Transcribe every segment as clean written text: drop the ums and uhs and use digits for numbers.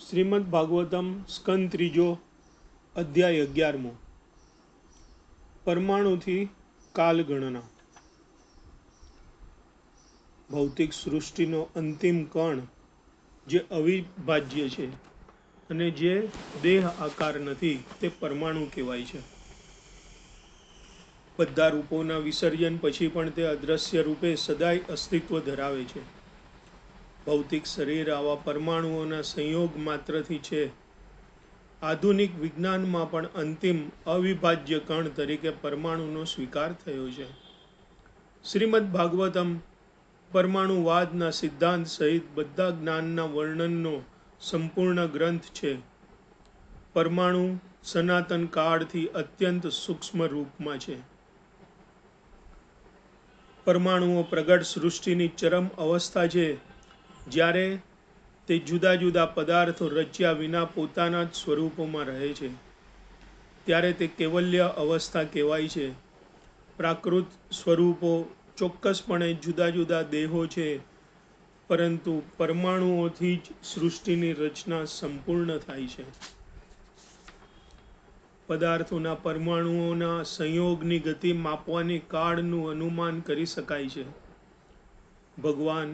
શ્રીમદ ભાગવતમ સ્કંદ ત્રીજો અધ્યાય 11મો પરમાણુથી કાલગણના। ભૌતિક સૃષ્ટિનો અંતિમ કણ જે અવિભાજ્ય છે અને જે દેહ આકાર નથી તે પરમાણુ કહેવાય છે। બધા રૂપોના વિસર્જન પછી પણ તે અદ્રશ્ય રૂપે સદાય અસ્તિત્વ ધરાવે છે। ભૌતિક શરીર આવા પરમાણુઓના સંયોગ માત્રથી છે। આધુનિક વિજ્ઞાનમાં પણ અંતિમ અવિભાજ્ય કણ તરીકે પરમાણુનો સ્વીકાર થયો છે। શ્રીમદ ભાગવતમ પરમાણુવાદના સિદ્ધાંત સહિત બધા જ્ઞાનના વર્ણનનો સંપૂર્ણ ગ્રંથ છે। પરમાણુ સનાતન કાળથી અત્યંત સૂક્ષ્મ રૂપમાં છે। પરમાણુઓ પ્રગટ સૃષ્ટિની ચરમ અવસ્થા છે, જ્યારે તે જુદા જુદા પદાર્થો રચ્યા વિના પોતાના જ સ્વરૂપોમાં રહે છે, ત્યારે તે કૈવલ્ય અવસ્થા કહેવાય છે। પ્રાકૃત સ્વરૂપો ચોક્કસપણે જુદા જુદા દેહો છે, પરંતુ પરમાણુઓથી જ સૃષ્ટિની રચના સંપૂર્ણ થાય છે। પદાર્થોના પરમાણુઓના સંયોગની ગતિ માપવાની કાળનું અનુમાન કરી શકાય છે। ભગવાન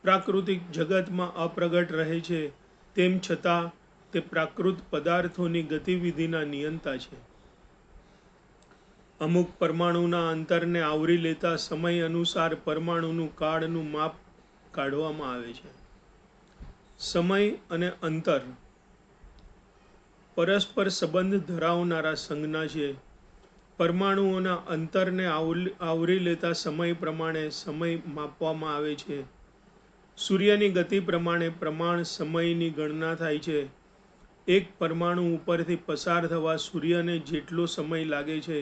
પ્રાકૃતિક જગતમાં અપ્રગટ રહે છે, તેમ છતાં તે પ્રાકૃત પદાર્થોની ગતિવિધિના નિયંતા છે। અમુક પરમાણુના અંતરને આવરી લેતા સમય અનુસાર પરમાણુનું કાળનું માપ કાઢવામાં આવે છે। સમય અને અંતર પરસ્પર સંબંધ ધરાવનારા સંજ્ઞા છે। પરમાણુઓના અંતરને આવરી લેતા સમય પ્રમાણે સમય માપવામાં આવે છે। સૂર્યની ગતિ પ્રમાણે પ્રમાણ સમયની ગણના થાય છે। એક પરમાણુ ઉપરથી પસાર થવા સૂર્યને જેટલો સમય લાગે છે,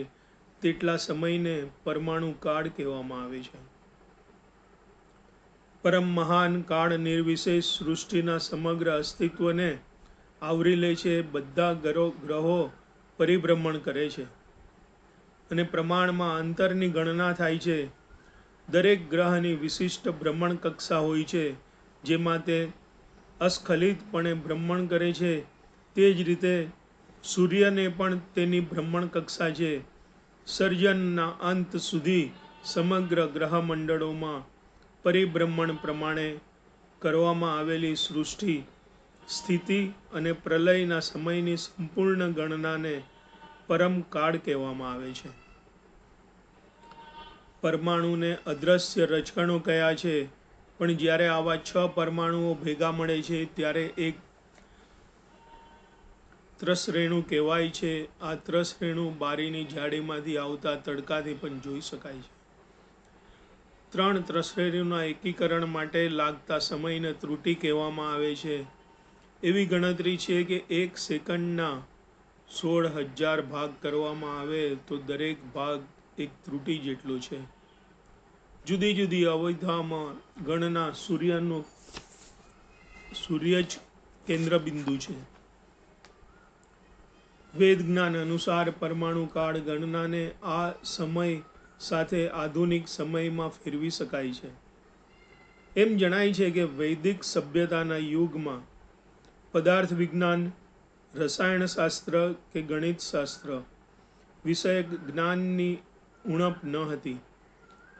તેટલા સમયને પરમાણુ કાળ કહેવામાં આવે છે। પરમ મહાન કાળ નિર્વિશેષ સૃષ્ટિના સમગ્ર અસ્તિત્વને આવરી લે છે। બધા ગ્રહો પરિભ્રમણ કરે છે અને પ્રમાણમાં અંતરની ગણના થાય છે। દરેક ગ્રહની વિશિષ્ટ ભ્રમણ કક્ષા હોય છે, જેમાં તે અસ્ખલિતપણે ભ્રમણ કરે છે। તે જ રીતે સૂર્યને પણ તેની ભ્રમણ કક્ષા છે। સર્જનના અંત સુધી સમગ્ર ગ્રહમંડળોમાં પરિભ્રમણ પ્રમાણે કરવામાં આવેલી સૃષ્ટિ સ્થિતિ અને પ્રલયના સમયની સંપૂર્ણ ગણનાને પરમ કાળ કહેવામાં આવે છે। પરમાણુને અદ્રશ્ય રજકણો કહ્યા છે, પણ જ્યારે આવા 6 પરમાણુઓ ભેગા મળે છે, ત્યારે એક ત્રસરેણુ કહેવાય છે। આ ત્રસરેણુ બારીની જાળીમાંથી આવતા તડકાથી પણ જોઈ શકાય છે। 3 ત્રસરેણુના એકીકરણ માટે લાગતા સમયને ત્રુટિ કહેવામાં આવે છે। એવી ગણતરી છે કે એક સેકન્ડના 16,000 ભાગ કરવામાં આવે તો દરેક ભાગ એક ત્રુટિ જેટલો છે। જુદી જુદી અવસ્થામાં ગણના સૂર્ય જ કેન્દ્રબિંદુ છે। વેદ જ્ઞાન અનુસાર પરમાણુ કાળ ગણનાને આ સમય સાથે આધુનિક સમયમાં ફેરવી શકાય છે। એમ જણાય છે કે વૈદિક સભ્યતાના યુગમાં પદાર્થ વિજ્ઞાન, રસાયણશાસ્ત્ર કે ગણિતશાસ્ત્ર વિષયક જ્ઞાનની ઉણપ ન હતી।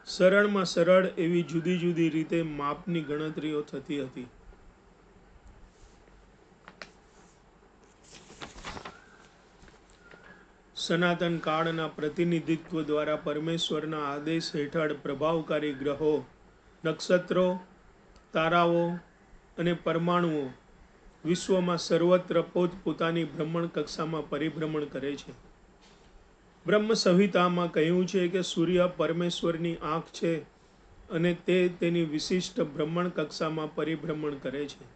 સરળમાં સરળ એવી જુદી જુદી રીતે માપની ગણતરીઓ થતી હતી। સનાતન કાળના પ્રતિનિધિત્વ દ્વારા પરમેશ્વરના આદેશ હેઠળ પ્રભાવકારી ગ્રહો, નક્ષત્રો, તારાઓ અને પરમાણુઓ વિશ્વમાં સર્વત્ર પોતપોતાની ભ્રમણ કક્ષામાં પરિભ્રમણ કરે છે। બ્રહ્મ સંહિતામાં કહ્યું છે કે સૂર્ય પરમેશ્વરની આંખ છે અને તે તેની વિશિષ્ટ ભ્રમણ કક્ષામાં પરિભ્રમણ કરે છે।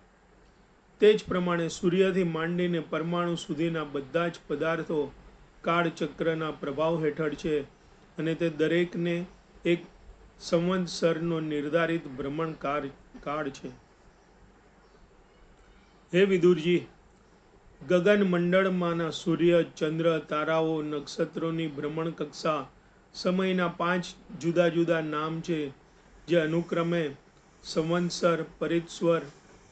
તે જ પ્રમાણે સૂર્યથી માંડીને પરમાણુ સુધીના બધા જ પદાર્થો કાળચક્રના પ્રભાવ હેઠળ છે અને તે દરેકને એક સંવત્સરનો નિર્ધારિત ભ્રમણ કાળ છે। હે વિદુરજી, ગગનમંડળમાંના સૂર્ય, ચંદ્ર, તારાઓ, નક્ષત્રોની ભ્રમણ કક્ષા સમયના 5 જુદા જુદા નામ છે, જે અનુક્રમે સંવત્સર, પરિત્સર,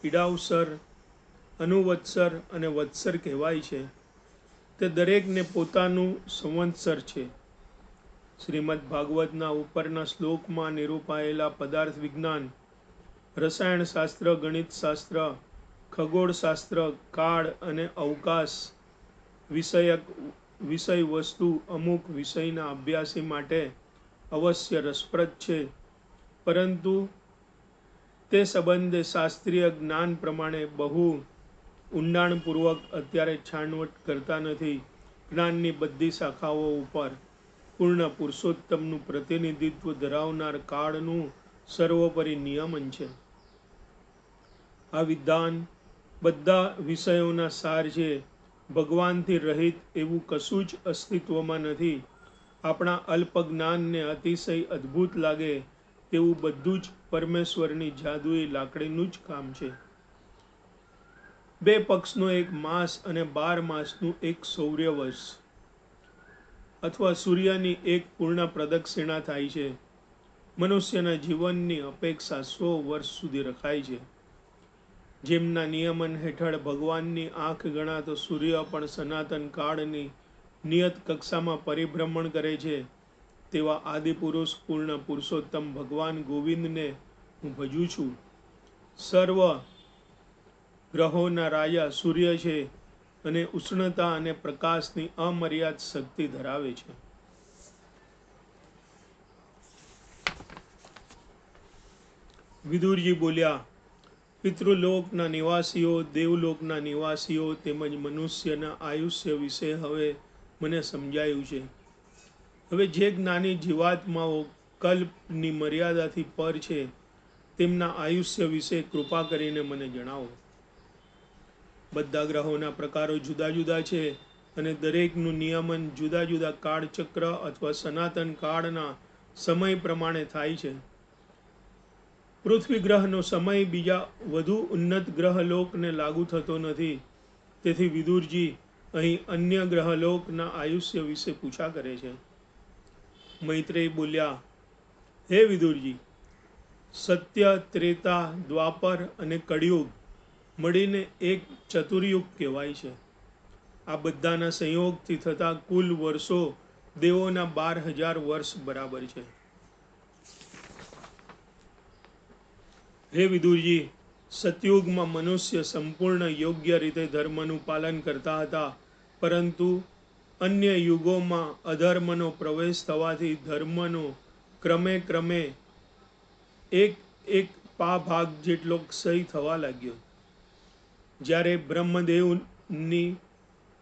ઈડાવસર અનુવત્સર અને વત્સર કહેવાય છે, તે દરેકને પોતાનું સંવત્સર છે. શ્રીમદ ભાગવતના ઉપરના શ્લોકમાં નિરૂપાયેલા પદાર્થ વિજ્ઞાન, રસાયણશાસ્ત્ર, ગણિતશાસ્ત્ર, ખગોળશાસ્ત્ર, કાળ અને અવકાશ વિષયક વિષય વસ્તુ અમુક વિષયના અભ્યાસી માટે અવશ્ય રસપ્રદ છે, પરંતુ તે સંબંધે શાસ્ત્રીય જ્ઞાન પ્રમાણે બહુ ઊંડાણપૂર્વક અત્યારે છાણવટ કરતા નથી. જ્ઞાનની બધી શાખાઓ ઉપર પૂર્ણ પુરુષોત્તમનું પ્રતિનિધિત્વ ધરાવનાર કાળનું સર્વોપરી નિયમન છે. આ વિધાન બધા વિષયોના સાર છે. ભગવાનથી રહિત એવું કશું જ અસ્તિત્વમાં નથી. આપણા અલ્પ જ્ઞાનને અતિશય અદ્ભુત લાગે તેવું બધું જ પરમેશ્વરની જાદુઈ લાકડીનું જ કામ છે. 2 પક્ષનો એક માસ અને 12 માસનું એક સૌર્ય વર્ષ અથવા સૂર્યની એક પૂર્ણ પ્રદક્ષિણા થાય છે. મનુષ્યના જીવનની અપેક્ષા 100 વર્ષ સુધી રખાય છે. જેમના નિયમન હેઠળ ભગવાનની આંખ ગણાતો સૂર્ય પણ સનાતન કાળની નિયત કક્ષામાં પરિભ્રમણ કરે છે, તેવા આદિપુરુષ પૂર્ણ પુરુષોત્તમ ભગવાન ગોવિંદને હું ભજું છું. સર્વ ગ્રહોના રાજા સૂર્ય છે અને ઉષ્ણતા અને પ્રકાશની અમર્યાદ શક્તિ ધરાવે છે. વિદુરજી બોલ્યા, પિતૃલોકના નિવાસીઓ, દેવલોકના નિવાસીઓ તેમજ મનુષ્યના આયુષ્ય વિશે હવે મને સમજાયું છે. હવે જે જ્ઞાની જીવાત્માઓ કલ્પની મર્યાદાથી પર છે, તેમના આયુષ્ય વિશે કૃપા કરીને મને જણાવો. બધા ગ્રહોના પ્રકારો જુદા જુદા છે અને દરેકનું નિયમન જુદા જુદા કાળચક્ર અથવા સનાતન કાળના સમય પ્રમાણે થાય છે. પૃથ્વી ગ્રહનો સમય બીજા વધુ ઉન્નત ગ્રહલોકને લાગુ થતો નથી. તેથી વિદુરજી અહીં અન્ય ગ્રહલોકના આયુષ્ય વિશે પૂછા કરે છે. મૈત્રેય બોલ્યા, હે વિદુરજી, સત્ય, ત્રેતા, દ્વાપર અને કળિયુગ મળીને એક ચતુર્યુગ કહેવાય છે. આ બધાના સંયોગથી થતા કુલ વર્ષો દેવોના 12,000 વર્ષ બરાબર છે. હે વિદુરજી, સતયુગમાં મનુષ્ય સંપૂર્ણ યોગ્ય રીતે ધર્મનું પાલન કરતા હતા, પરંતુ અન્ય યુગોમાં અધર્મનો પ્રવેશ થવાથી ધર્મનો ક્રમે ક્રમે એક ભાગ જેટલો ક્ષય થવા લાગ્યો. જ્યારે બ્રહ્મદેવની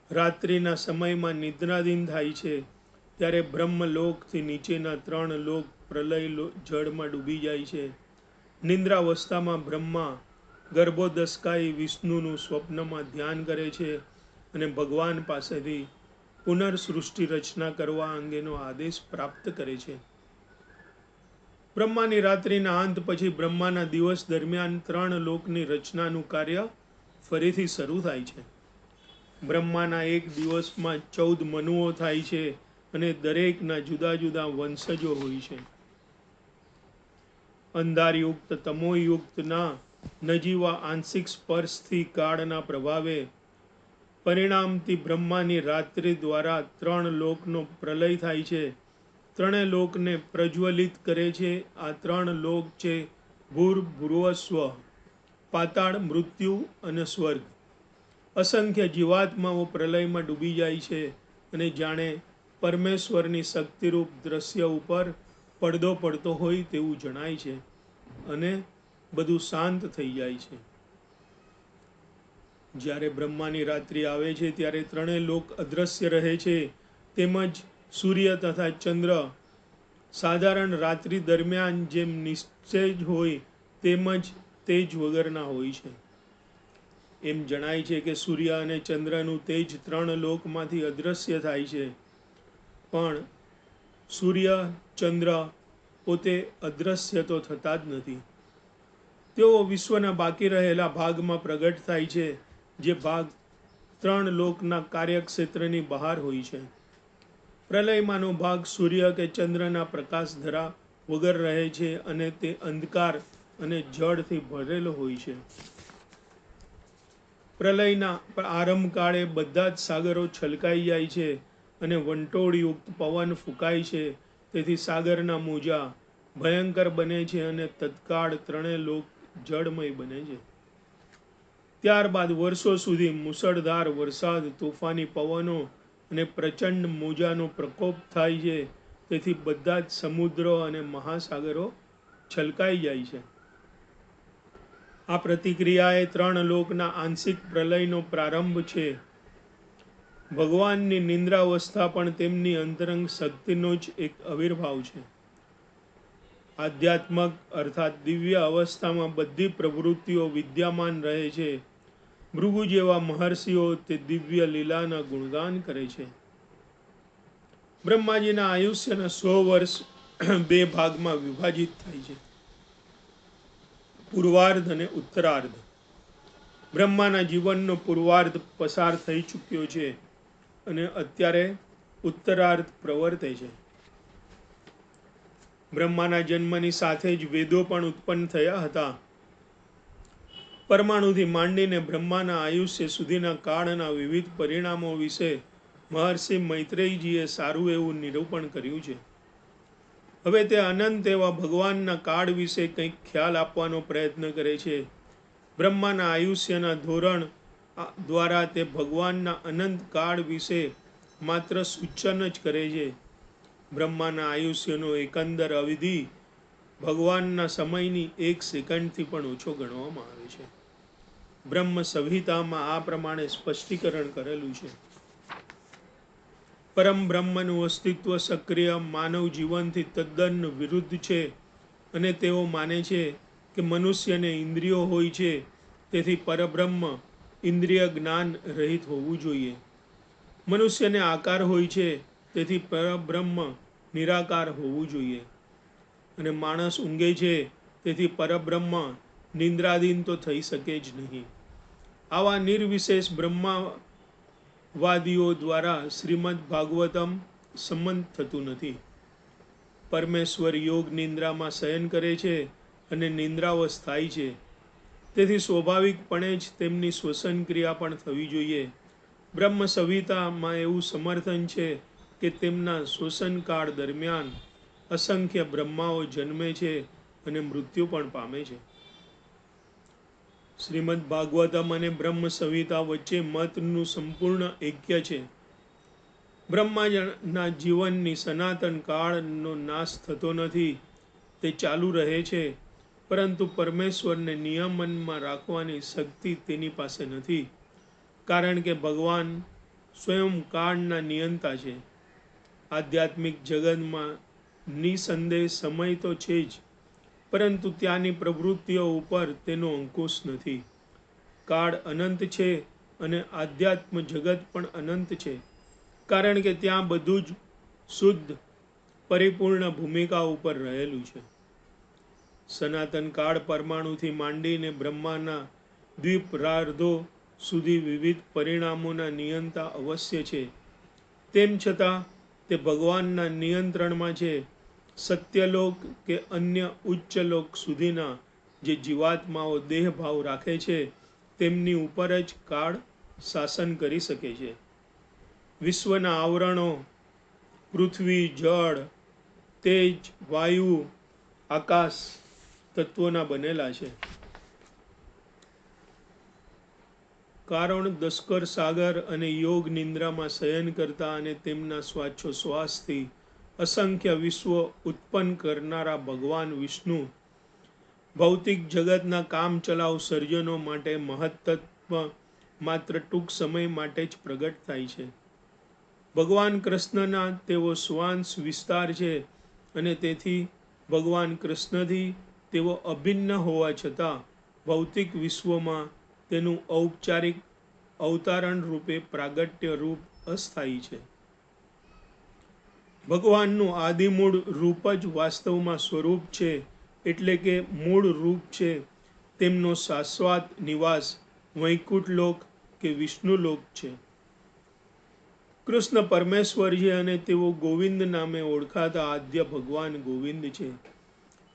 રાત્રિના સમયમાં નિદ્રાધીન થાય છે, ત્યારે બ્રહ્મલોકથી નીચેના 3 લોક પ્રલય જળમાં ડૂબી જાય છે. નિંદ્રાવસ્થામાં બ્રહ્મા ગર્ભોદસ્કાઈ વિષ્ણુનું સ્વપ્નમાં ધ્યાન કરે છે અને ભગવાન પાસેથી પુનર્સૃષ્ટિ રચના કરવા અંગેનો આદેશ પ્રાપ્ત કરે છે. બ્રહ્માની રાત્રિના અંત પછી બ્રહ્માના દિવસ દરમિયાન 3 લોકની રચનાનું કાર્ય ફરીથી શરૂ થાય છે. બ્રહ્માના એક દિવસમાં 14 મનુઓ થાય છે અને દરેકના જુદા જુદા વંશજો હોય છે. અંધારયુક્ત તમોયુક્તના નજીવા આંશિક સ્પર્શથી કાળના પ્રભાવે પરિણામથી બ્રહ્માની રાત્રિ દ્વારા 3 લોકનો પ્રલય થાય છે. 3 લોકને પ્રજ્વલિત કરે છે. આ 3 લોક છે ભૂર, ભુવસ્વ, પાતાળ, મૃત્યુ અને સ્વર્ગ. અસંખ્ય જીવાત્માઓ પ્રલયમાં ડૂબી જાય છે અને જાણે પરમેશ્વરની શક્તિરૂપ દ્રશ્ય ઉપર પડદો પડતો હોય તેવું જણાય છે અને બધું શાંત થઈ જાય છે. જ્યારે બ્રહ્માની રાત્રિ આવે છે ત્યારે 3 લોક અદ્રશ્ય રહે છે, તેમજ સૂર્ય તથા ચંદ્ર સાધારણ રાત્રિ દરમિયાન જેમ નિસ્તેજ હોય તેમજ તેજ વગરના હોય છે. એમ જણાય છે કે સૂર્ય અને ચંદ્રનું તેજ 3 લોકમાંથી અદ્રશ્ય થાય છે, પણ સૂર્ય, ચંદ્ર પોતે અદ્રશ્ય તો થતા જ નથી. તેઓ વિશ્વના બાકી રહેલા ભાગમાં પ્રગટ થાય છે, જે ભાગ 3 લોકના કાર્યક્ષેત્રની બહાર હોય છે. પ્રલયમાંનો ભાગ સૂર્ય કે ચંદ્રના પ્રકાશ ધરા વગર રહે છે અને તે અંધકાર અને જળથી ભરેલો હોય છે. પ્રલયના આરંભ કાળે બધા જ સાગરો છલકાઈ જાય છે અને વંટોળયુક્ત પવન ફૂંકાય છે. તેથી સાગરના મોજા ભયંકર બને છે અને તત્કાળ ત્રણેય લોક જળમય બને છે. ત્યારબાદ વર્ષો સુધી મુસળધાર વરસાદ, તોફાની પવનો અને પ્રચંડ મોજાનો પ્રકોપ થાય છે. તેથી બધા જ સમુદ્રો અને મહાસાગરો છલકાઈ જાય છે. આ પ્રતિક્રિયા એ ત્રણ લોકના આંશિક પ્રલયનો પ્રારંભ છે. ભગવાનની નિંદ્રાવસ્થા પણ તેમની અંતરંગ શક્તિનો જ એક આવિર્ભાવ છે. આધ્યાત્મક અર્થાત દિવ્ય અવસ્થામાં બધી પ્રવૃત્તિઓ વિદ્યમાન રહે છે. ભૃગુ જેવા મહર્ષિઓ તે દિવ્ય લીલાના ગુણગાન કરે છે. બ્રહ્માજીના આયુષ્યના 100 વર્ષ બે ભાગમાં વિભાજિત થાય છે, પૂર્વાર્ધ અને ઉત્તરાર્ધ. બ્રહ્માના જીવનનો પૂર્વાર્ધ પસાર થઈ ચૂક્યો છે અને અત્યારે ઉત્તરાર્ધ પ્રવર્તે છે. બ્રહ્માના જન્મની સાથે જ વેદો પણ ઉત્પન્ન થયા હતા. પરમાણુથી માંડીને બ્રહ્માના આયુષ્ય સુધીના કાળના વિવિધ પરિણામો વિશે મહર્ષિ મૈત્રેયજીએ સારું એવું નિરૂપણ કર્યું છે. હવે તે અનંત એવા ભગવાનના કાળ વિશે કંઈક ખ્યાલ આપવાનો પ્રયત્ન કરે છે. બ્રહ્માના આયુષ્યના ધોરણ દ્વારા તે ભગવાનના અનંત કાળ વિશે માત્ર સૂચન જ કરે છે. બ્રહ્માના આયુષ્યનો એકંદર અવધિ ભગવાનના સમયની 1 સેકન્ડથી પણ ઓછો ગણવામાં આવે છે. બ્રહ્મ સંહિતામાં આ પ્રમાણે સ્પષ્ટીકરણ કરેલું છે. પરમ બ્રહ્મનું અસ્તિત્વ સક્રિય માનવ જીવનથી તદ્દન વિરુદ્ધ છે અને તેઓ માને છે કે મનુષ્યને ઇન્દ્રિયો હોય છે, તેથી પરબ્રહ્મ ઇન્દ્રિય જ્ઞાન રહિત હોવું જોઈએ. મનુષ્યને આકાર હોય છે, તેથી પરબ્રહ્મ નિરાકાર હોવું જોઈએ. અને માણસ ઊંઘે છે, તેથી પરબ્રહ્મ નિંદ્રાધીન તો થઈ શકે જ નહીં. આવા નિર્વિશેષ બ્રહ્મવાદીઓ દ્વારા શ્રીમદ ભાગવતમ સંમત થતું નથી. પરમેશ્વર યોગ નિંદ્રામાં શયન કરે છે અને નિંદ્રાવસ્થાય છે, તેથી સ્વાભાવિકપણે જ તેમની શ્વસન ક્રિયા પણ થવી જોઈએ. બ્રહ્મ સંહિતામાં એવું સમર્થન છે કે તેમના શ્વસનકાળ દરમિયાન અસંખ્ય બ્રહ્માઓ જન્મે છે અને મૃત્યુ પણ પામે છે. શ્રીમદ ભાગવતમ અને બ્રહ્મ સંહિતા વચ્ચે મતનું સંપૂર્ણ ઐક્ય છે. બ્રહ્માના જીવનની સનાતન કાળનો નાશ થતો નથી, તે ચાલુ રહે છે, પરંતુ પરમેશ્વરને નિયમનમાં રાખવાની શક્તિ તેની પાસે નથી, કારણ કે ભગવાન સ્વયં કાળના નિયંતા છે. આધ્યાત્મિક જગતમાં નિસંદેહ સમય તો છે જ, પરંતુ ત્યાંની પ્રવૃત્તિઓ ઉપર તેનો અંકુશ નથી. કાળ અનંત છે અને આધ્યાત્મ જગત પણ અનંત છે, કારણ કે ત્યાં બધું જ શુદ્ધ પરિપૂર્ણ ભૂમિકા ઉપર રહેલું છે. સનાતન કાળ પરમાણુથી માંડીને બ્રહ્માના દ્વીપરાર્ધો સુધી વિવિધ પરિણામોના નિયંતા અવશ્ય છે. તેમ છતાં તે ભગવાનના નિયંત્રણમાં છે. સત્યલોક કે અન્ય ઉચ્ચ લોક સુધીના જે જીવાત્માઓ દેહભાવ રાખે છે, તેમની ઉપર જ કાળ શાસન કરી શકે છે. વિશ્વના આવરણો પૃથ્વી, જળ, તેજ, વાયુ, આકાશ તત્વોના બનેલા છે. કારણ દસ્કર સાગર અને યોગ નિંદ્રામાં શયન કરતા અને તેમના શ્વાસોશ્વાસથી અસંખ્ય વિશ્વો ઉત્પન્ન કરનારા ભગવાન વિષ્ણુ ભૌતિક જગતના કામચલાઉ સર્જનો માટે મહત્તત્વ માત્ર ટૂંક સમય માટે જ પ્રગટ થાય છે. ભગવાન કૃષ્ણના તેઓ શ્વાંશ વિસ્તાર છે અને તેથી ભગવાન કૃષ્ણથી તેઓ અભિન્ન હોવા છતાં ભૌતિક વિશ્વમાં તેનું ઔપચારિક અવતારણ રૂપે પ્રાગટ્ય રૂપ અસ્થાયી છે. ભગવાનનું આદિમૂળ રૂપ જ વાસ્તવમાં સ્વરૂપ છે, એટલે કે મૂળ રૂપ છે. તેમનો શાશ્વત નિવાસ વૈકુંઠ લોક કે વિષ્ણુલોક છે. કૃષ્ણ પરમેશ્વર છે અને તેઓ ગોવિંદ નામે ઓળખાતા આદ્ય ભગવાન ગોવિંદ છે.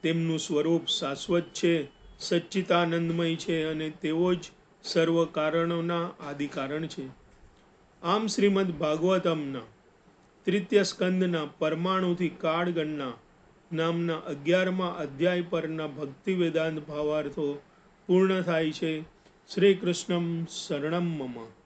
તેમનું સ્વરૂપ શાશ્વત છે, સચ્ચિદાનંદમય છે અને તેઓ જ સર્વ કારણોના આદિ કારણ છે. આમ શ્રીમદ ભાગવતમના તૃતીય સ્કંદના પરમાણુથી કાળગણના નામના 11મા અધ્યાય પરના ભક્તિ વેદાંત ભાવાર્થો પૂર્ણ થાય છે. શ્રી કૃષ્ણમ શરણમ મમ.